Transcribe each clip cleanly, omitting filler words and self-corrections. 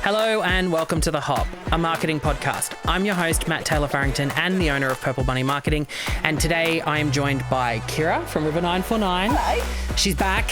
Hello and welcome to The Hop, a marketing podcast. I'm your host, Matt Taylor-Farrington, and the owner of Purple Bunny Marketing. And today I am joined by Kira from River 949. Hello. She's back.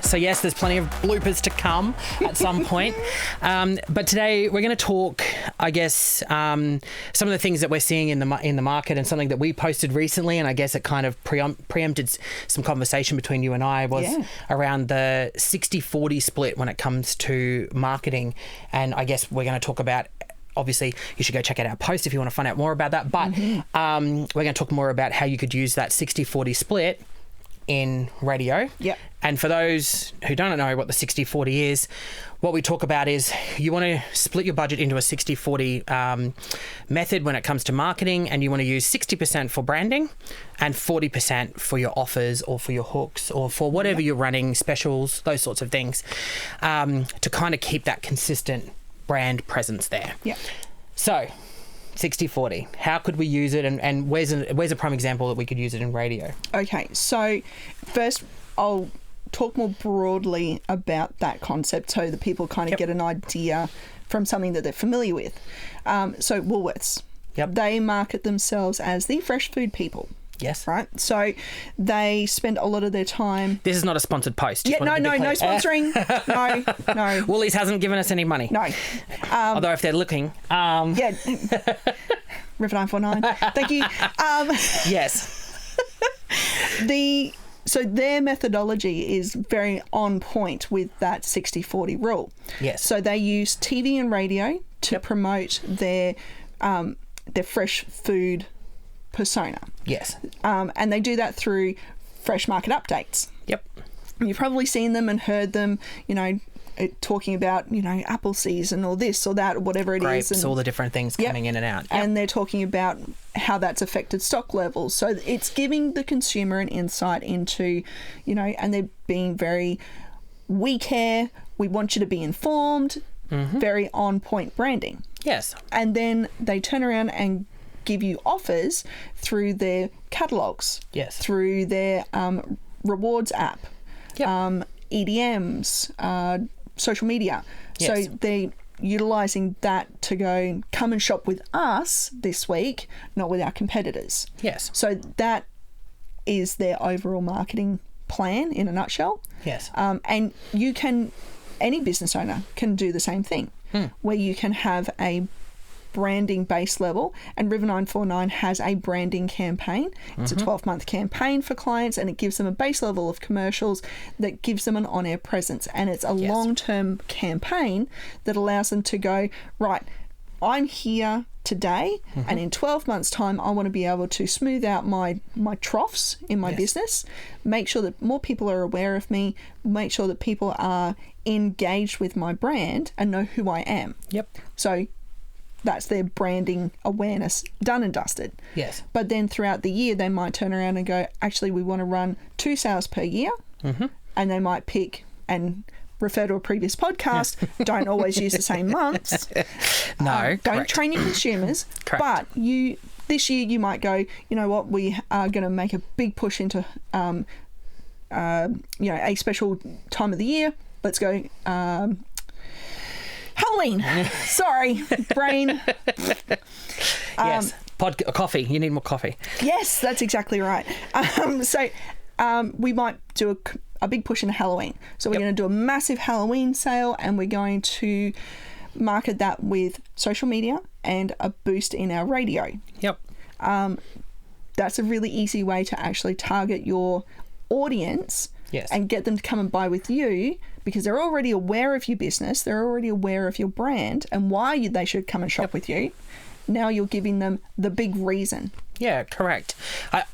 So yes, there's plenty of bloopers to come at some point. But today we're going to talk, I guess, some of the things that we're seeing in the market, and something that we posted recently, and I guess it kind of preempted some conversation between you and I, was around the 60-40 split when it comes to marketing. And I guess we're going to talk about, obviously, you should go check out our post if you want to find out more about that. But we're going to talk more about how you could use that 60-40 split in radio. Yep. And for those who don't know what the 60-40 is, what we talk about is you want to split your budget into a 60-40 method when it comes to marketing, and you want to use 60% for branding and 40% for your offers or for your hooks or for whatever you're running, specials, those sorts of things, to kind of keep that consistent brand presence there. Yeah. So 60-40, how could we use it, and where's a prime example that we could use it in radio? Okay, so first I'll talk more broadly about that concept so that people kind of get an idea from something that they're familiar with. So Woolworths, they market themselves as the fresh food people. Yes. Right. So they spend a lot of their time. This is not a sponsored post. No sponsoring. No. Woolies hasn't given us any money. No. Although if they're looking. Yeah. River 949. Thank you. Yes. So their methodology is very on point with that 60-40 rule. Yes. So they use TV and radio to promote their fresh food persona. Yes. And they do that through fresh market updates. Yep. You've probably seen them and heard them, talking about, apple season or this or that or whatever it Grapes, is. and all the different things coming in and out. Yep. And they're talking about how that's affected stock levels. So it's giving the consumer an insight into, and they're being very, we care, we want you to be informed, very on point branding. Yes. And then they turn around and give you offers through their catalogs, through their rewards app, EDMs, social media. Yes. So they're utilising that to go, come and shop with us this week, not with our competitors. Yes. So that is their overall marketing plan in a nutshell. Yes. And any business owner can do the same thing, where you can have a branding base level, and River 949 has a branding campaign. It's a 12-month campaign for clients, and it gives them a base level of commercials that gives them an on-air presence, and it's a long-term campaign that allows them to go, right, I'm here today, and in 12 months time I want to be able to smooth out my troughs in my business, make sure that more people are aware of me, make sure that people are engaged with my brand and know who I am. So that's their branding awareness done and dusted. Yes. But then throughout the year, they might turn around and go, actually, we want to run 2 sales per year. And they might pick and refer to a previous podcast. Don't always use the same months. No. Don't train your consumers. Correct. But this year you might go, you know what, we are going to make a big push into, a special time of the year. Let's go. Halloween. Sorry, brain. Yes. Coffee. You need more coffee. Yes, that's exactly right. We might do a big push into Halloween. So we're going to do a massive Halloween sale, and we're going to market that with social media and a boost in our radio. That's a really easy way to actually target your audience and get them to come and buy with you, because they're already aware of your business, they're already aware of your brand and why they should come and shop with you. Now you're giving them the big reason. Yeah, correct.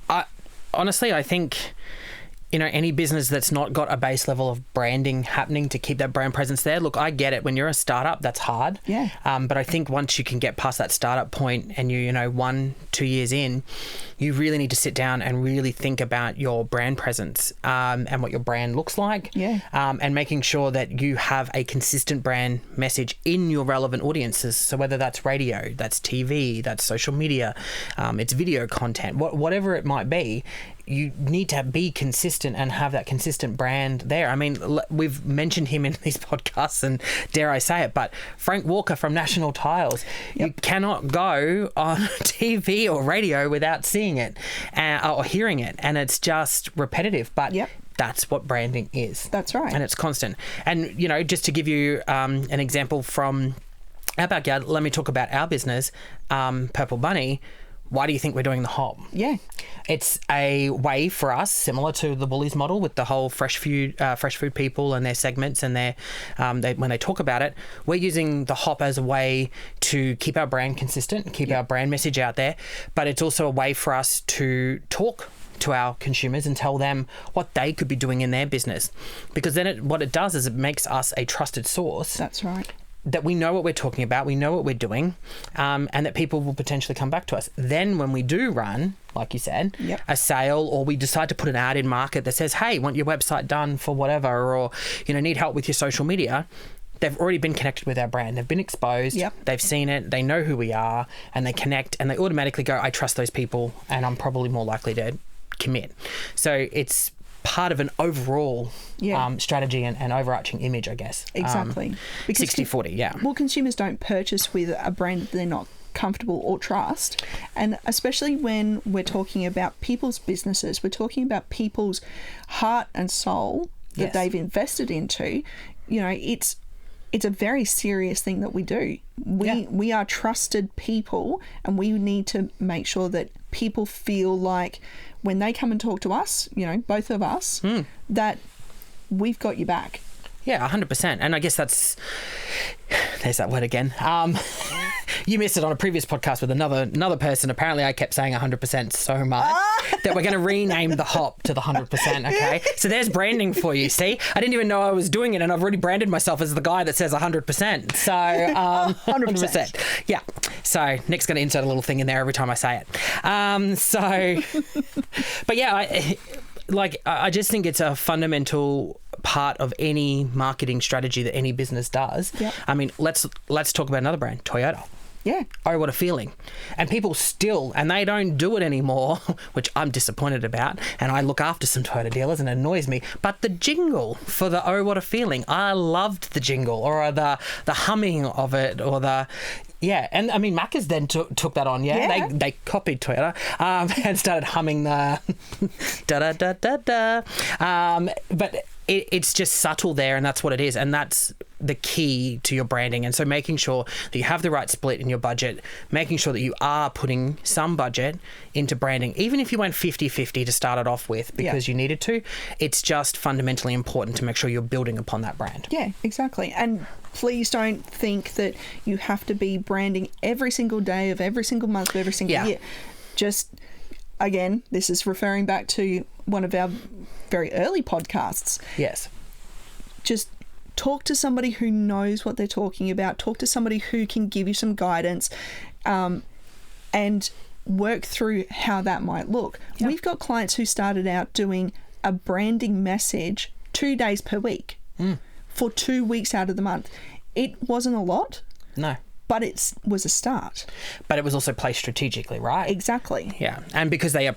I honestly, I think, any business that's not got a base level of branding happening to keep that brand presence there. Look, I get it. When you're a startup, that's hard. Yeah. But I think once you can get past that startup point and 1-2 years in, you really need to sit down and really think about your brand presence and what your brand looks like. Yeah. And making sure that you have a consistent brand message in your relevant audiences. So whether that's radio, that's TV, that's social media, it's video content, whatever it might be, you need to be consistent and have that consistent brand there. I mean, we've mentioned him in these podcasts, and dare I say it, but Frank Walker from National Tiles, you cannot go on TV or radio without seeing it or hearing it, and it's just repetitive, but that's what branding is. That's right. And it's constant. And, you know, just to give you an example from our backyard, let me talk about our business, Purple Bunny. Why do you think we're doing the hop? Yeah. It's a way for us, similar to the Woolies model with the whole fresh food people and their segments and their when they talk about it, we're using the hop as a way to keep our brand consistent, keep our brand message out there, but it's also a way for us to talk to our consumers and tell them what they could be doing in their business. Because then what it does is it makes us a trusted source. That's right. That we know what we're talking about, we know what we're doing, and that people will potentially come back to us. Then when we do run, like you said, a sale, or we decide to put an ad in market that says, hey, want your website done for whatever, or, you know, need help with your social media, they've already been connected with our brand. They've been exposed, they've seen it, they know who we are, and they connect, and they automatically go, I trust those people, and I'm probably more likely to commit. So it's part of an overall strategy and overarching image, I guess. Exactly. 60-40, Well, consumers don't purchase with a brand that they're not comfortable or trust. And especially when we're talking about people's businesses, we're talking about people's heart and soul that they've invested into, you know, it's a very serious thing that we do. We are trusted people, and we need to make sure that people feel like when they come and talk to us, you know, both of us, that we've got your back. Yeah, 100%. And I guess there's that word again. You missed it on a previous podcast with another person. Apparently I kept saying 100% so much that we're going to rename the hop to the 100%, okay? So there's branding for you, see? I didn't even know I was doing it, and I've already branded myself as the guy that says 100%. So 100%. Yeah. So Nick's going to insert a little thing in there every time I say it. But yeah, I just think it's a fundamental part of any marketing strategy that any business does. I mean, let's talk about another brand, Toyota. Yeah. Oh, what a feeling. And people still, and they don't do it anymore, which I'm disappointed about, and I look after some Toyota dealers and it annoys me, but the jingle for the oh, what a feeling, I loved the jingle, or the humming of it, or the... Yeah, and I mean, Macca's then took that on, They copied Toyota and started humming the da-da-da-da-da. But it's just subtle there, and that's what it is, and that's the key to your branding. And so making sure that you have the right split in your budget, making sure that you are putting some budget into branding, even if you went 50-50 to start it off with because you needed to, it's just fundamentally important to make sure you're building upon that brand. Yeah, exactly. And please don't think that you have to be branding every single day of every single month of every single year. Just, again, this is referring back to one of our very early podcasts. Yes. Just talk to somebody who knows what they're talking about. Talk to somebody who can give you some guidance, and work through how that might look. Yep. We've got clients who started out doing a branding message 2 days per week for 2 weeks out of the month. It wasn't a lot. No. But it was a start. But it was also placed strategically, right? Exactly. Yeah. And because they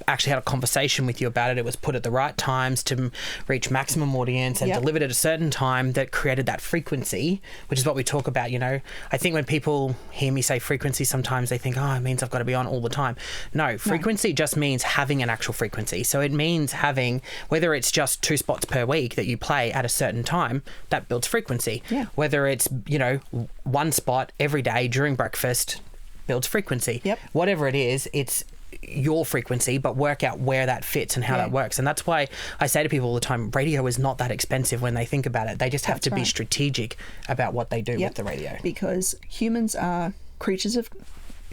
actually had a conversation with you about it, it was put at the right times to reach maximum audience and delivered at a certain time that created that frequency, which is what we talk about. You know, I think when people hear me say frequency, sometimes they think, oh, it means I've got to be on all the time. No, frequency just means having an actual frequency. So it means having, whether it's just 2 spots per week that you play at a certain time, that builds frequency. Yeah. Whether it's, you know, 1 spot every day during breakfast builds frequency. Yep. Whatever it is, it's your frequency, but work out where that fits and how that works. And that's why I say to people all the time, radio is not that expensive when they think about it. They just have to be strategic about what they do with the radio. Because humans are creatures of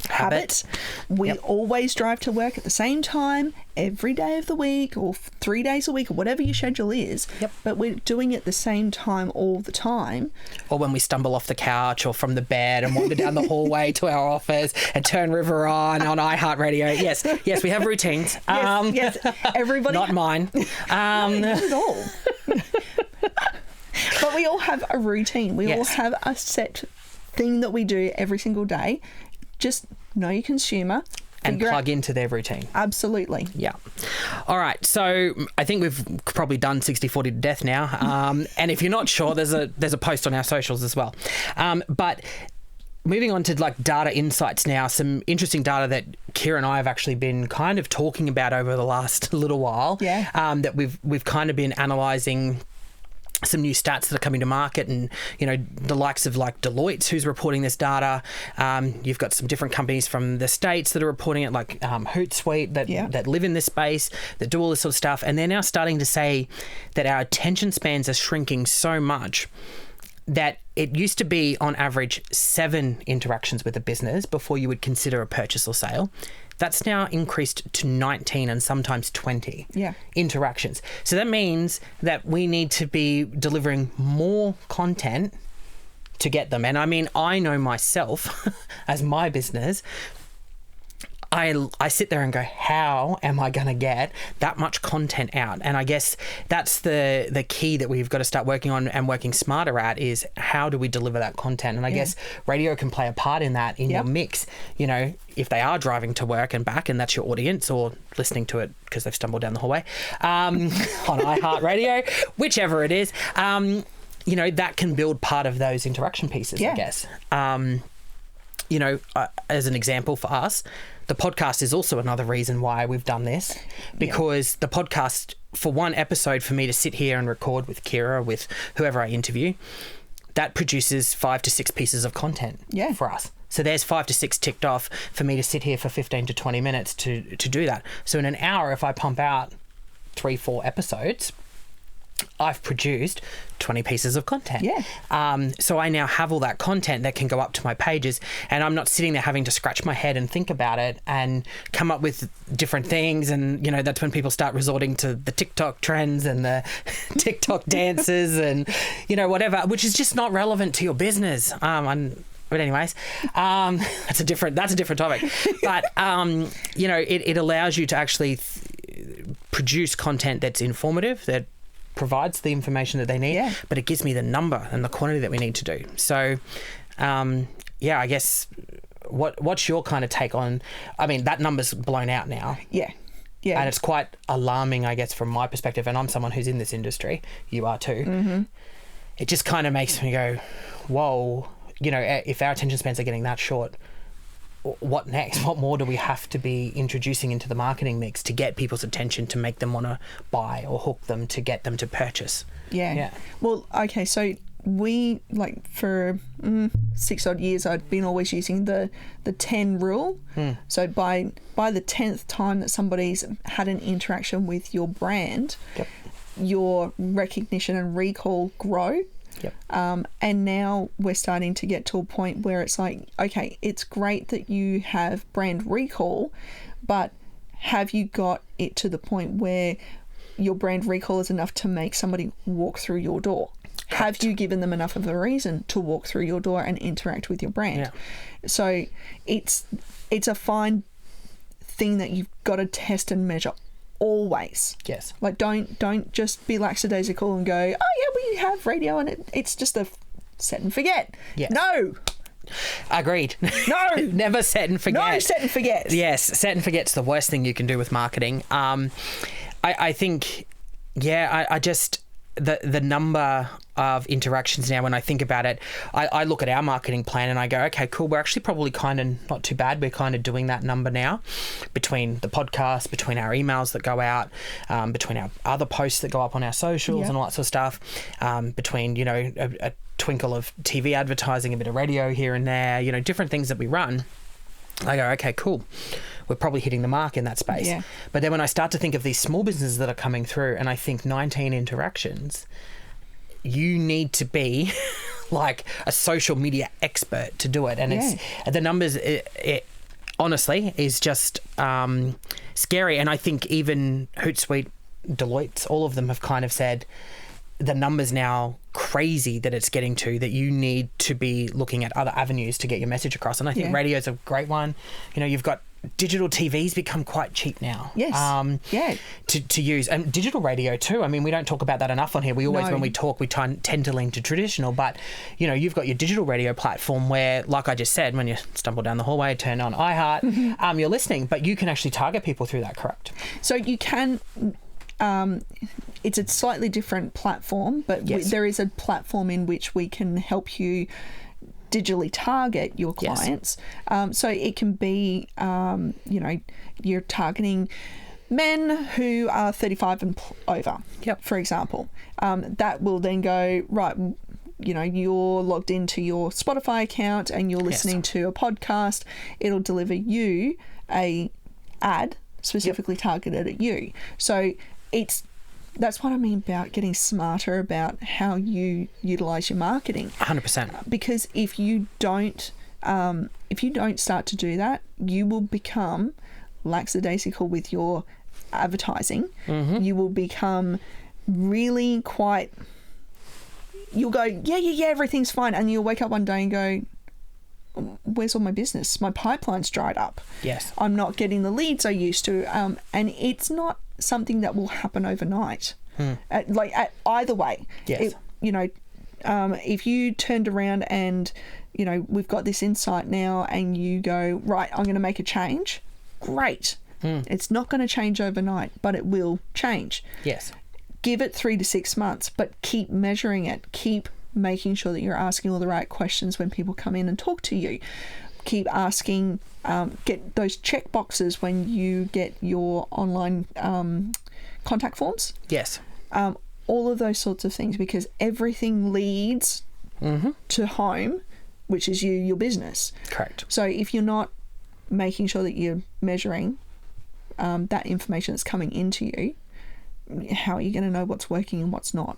habit. We always drive to work at the same time every day of the week, or 3 days a week, or whatever your schedule is. But we're doing it at the same time all the time. Or when we stumble off the couch or from the bed and wander down the hallway to our office and turn River on iHeartRadio. Yes, we have routines. Yes, everybody. Not mine. Not at all. But we all have a routine. We all have a set thing that we do every single day. Just know your consumer, and plug into their routine. Absolutely. Yeah. All right. So I think we've probably done 60-40 to death now. And if you're not sure, there's a post on our socials as well. But moving on to like data insights now, some interesting data that Kira and I have actually been kind of talking about over the last little while. Yeah. That we've kind of been analysing some new stats that are coming to market, and the likes of like Deloitte, who's reporting this data. You've got some different companies from the States that are reporting it, like Hootsuite, that live in this space, that do all this sort of stuff, and they're now starting to say that our attention spans are shrinking so much that it used to be on average 7 interactions with a business before you would consider a purchase or sale. That's now increased to 19 and sometimes 20 interactions. So that means that we need to be delivering more content to get them. And I mean, I know myself as my business, I sit there and go, how am I going to get that much content out? And I guess that's the key that we've got to start working on and working smarter at, is how do we deliver that content? And I guess radio can play a part in that, in your mix. If they are driving to work and back and that's your audience, or listening to it because they've stumbled down the hallway on iHeartRadio, whichever it is, that can build part of those interaction pieces, I guess. As an example for us, the podcast is also another reason why we've done this, because the podcast, for one episode, for me to sit here and record with Kira, with whoever I interview, that produces 5 to 6 pieces of content for us. So there's 5 to 6 ticked off for me to sit here for 15 to 20 minutes to do that. So in an hour, if I pump out 3-4 episodes, I've produced 20 pieces of content. So I now have all that content that can go up to my pages, and I'm not sitting there having to scratch my head and think about it and come up with different things. And, that's when people start resorting to the TikTok trends and the TikTok dances and, whatever, which is just not relevant to your business. But anyways, that's a different topic. But, it allows you to actually produce content that's informative, that provides the information that they need, but it gives me the number and the quantity that we need to do. So, I guess what's your kind of take on? I mean, that number's blown out now. Yeah. And it's quite alarming, I guess, from my perspective. And I'm someone who's in this industry. You are too. Mm-hmm. It just kind of makes me go, whoa. If our attention spans are getting that short, what next? What more do we have to be introducing into the marketing mix to get people's attention, to make them want to buy or hook them, to get them to purchase? Well, okay, so we, for 6 odd years, I'd been always using the 10 rule. So by the 10th time that somebody's had an interaction with your brand, your recognition and recall grow. And now we're starting to get to a point where it's like, okay, it's great that you have brand recall, but have you got it to the point where your brand recall is enough to make somebody walk through your door? Have you given them enough of a reason to walk through your door and interact with your brand? So it's a fine thing that you've got to test and measure always. Don't just be lackadaisical and go, oh yeah, we have radio and it's just a set and forget. No. Agreed. No. Never set and forget. No, set and forget. Yes, set and forget's the worst thing you can do with marketing. I think, I just, the number of interactions now, when I think about it, I look at our marketing plan and I go, okay, cool, we're actually probably kind of not too bad. We're kind of doing that number now, between the podcast, between our emails that go out, between our other posts that go up on our socials and all that sort of stuff, between, a twinkle of TV advertising, a bit of radio here and there, different things that we run. I go, okay, cool. We're probably hitting the mark in that space. But then when I start to think of these small businesses that are coming through, and I think 19 interactions, you need to be like a social media expert to do it. And it's the numbers, it honestly is just scary. And I think even Hootsuite, Deloitte, all of them have kind of said, the numbers now crazy that it's getting to, that you need to be looking at other avenues to get your message across. And I think radio is a great one. You know, you've got digital TV's become quite cheap now. Yes. To use. And digital radio too. I mean, we don't talk about that enough on here. We always, when we talk, we tend to lean to traditional. But, you know, you've got your digital radio platform where, like I just said, when you stumble down the hallway, turn on iHeart, you're listening. But you can actually target people through that, correct? So you can... it's a slightly different platform, but there is a platform in which we can help you digitally target your clients. So it can be, you know, you're targeting men who are 35 and over, for example. That will then go, right, you know, you're logged into your Spotify account and you're listening to a podcast. It'll deliver you a ad specifically targeted at you. So that's what I mean about getting smarter about how you utilize your marketing. 100%. Because if you don't start to do that, you will become lackadaisical with your advertising. You will become really quite. You'll go, yeah, everything's fine, and you'll wake up one day and go, where's all my business? My pipeline's dried up. Yes. I'm not getting the leads I used to. And it's not something that will happen overnight. At either way. Yes. If you turned around and, you know, we've got this insight now and you go, right, I'm going to make a change. Great. It's not going to change overnight, but it will change. Yes. Give it 3 to 6 months, but keep measuring it. Keep making sure that you're asking all the right questions when people come in and talk to you. Keep asking, get those check boxes when you get your online contact forms. Yes. All of those sorts of things, because everything leads to home, which is your business. Correct. So if you're not making sure that you're measuring that information that's coming into you, how are you going to know what's working and what's not?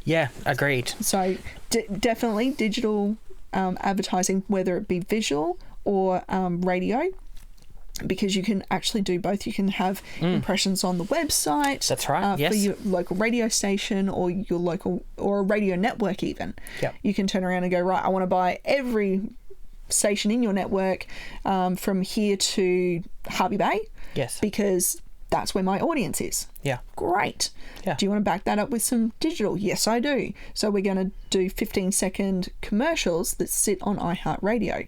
Yeah, agreed. So definitely digital advertising, whether it be visual or radio, because you can actually do both. You can have impressions on the website. That's right. Yes. For your local radio station or your local or a radio network even. Yep. You can turn around and go, right, I want to buy every station in your network from here to Harvey Bay. Yes. Because that's where my audience is. Yeah. Great. Yeah. Do you want to back that up with some digital? Yes, I do. So we're going to do 15-second commercials that sit on iHeartRadio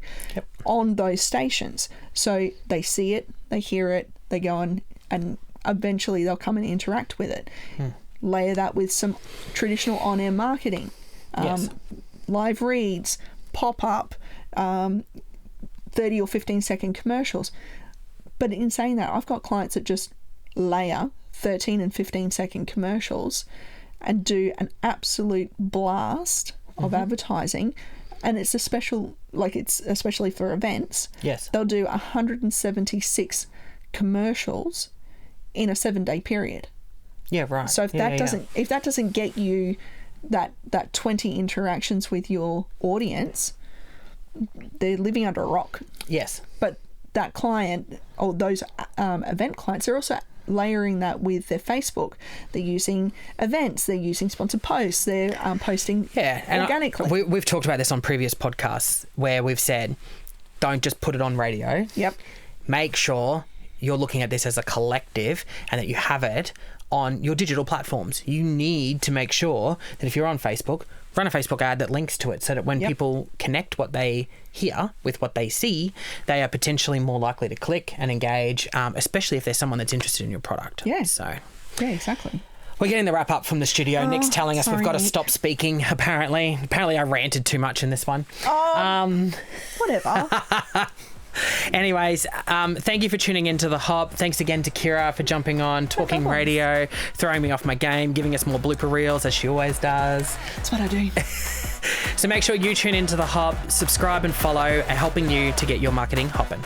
on those stations. So they see it, they hear it, they go on, and eventually they'll come and interact with it. Layer that with some traditional on-air marketing, live reads, pop-up, 30 or 15-second commercials. But in saying that, I've got clients that just layer 13 and 15-second commercials and do an absolute blast of advertising, and it's especially for events. Yes. They'll do 176 commercials in a 7-day period. Yeah, right. So if that doesn't get you that 20 interactions with your audience, they're living under a rock. Yes. But that client or those event clients, they're also layering that with their Facebook. They're using events, they're using sponsored posts, they're posting organically. We've talked about this on previous podcasts where we've said, don't just put it on radio. Yep. Make sure you're looking at this as a collective and that you have it on your digital platforms. You need to make sure that if you're on Facebook, run a Facebook ad that links to it so that when people connect what they hear with what they see, they are potentially more likely to click and engage, especially if there's someone that's interested in your product. Yeah. So, yeah, exactly. We're getting the wrap up from the studio. Nick's telling us we've got to Nick. stop speaking, apparently. Apparently I ranted too much in this one. Whatever. Anyways, thank you for tuning into The Hop. Thanks again to Kira for jumping on, talking radio, throwing me off my game, giving us more blooper reels as she always does. That's what I do. So make sure you tune into The Hop, subscribe and follow, and helping you to get your marketing hopping.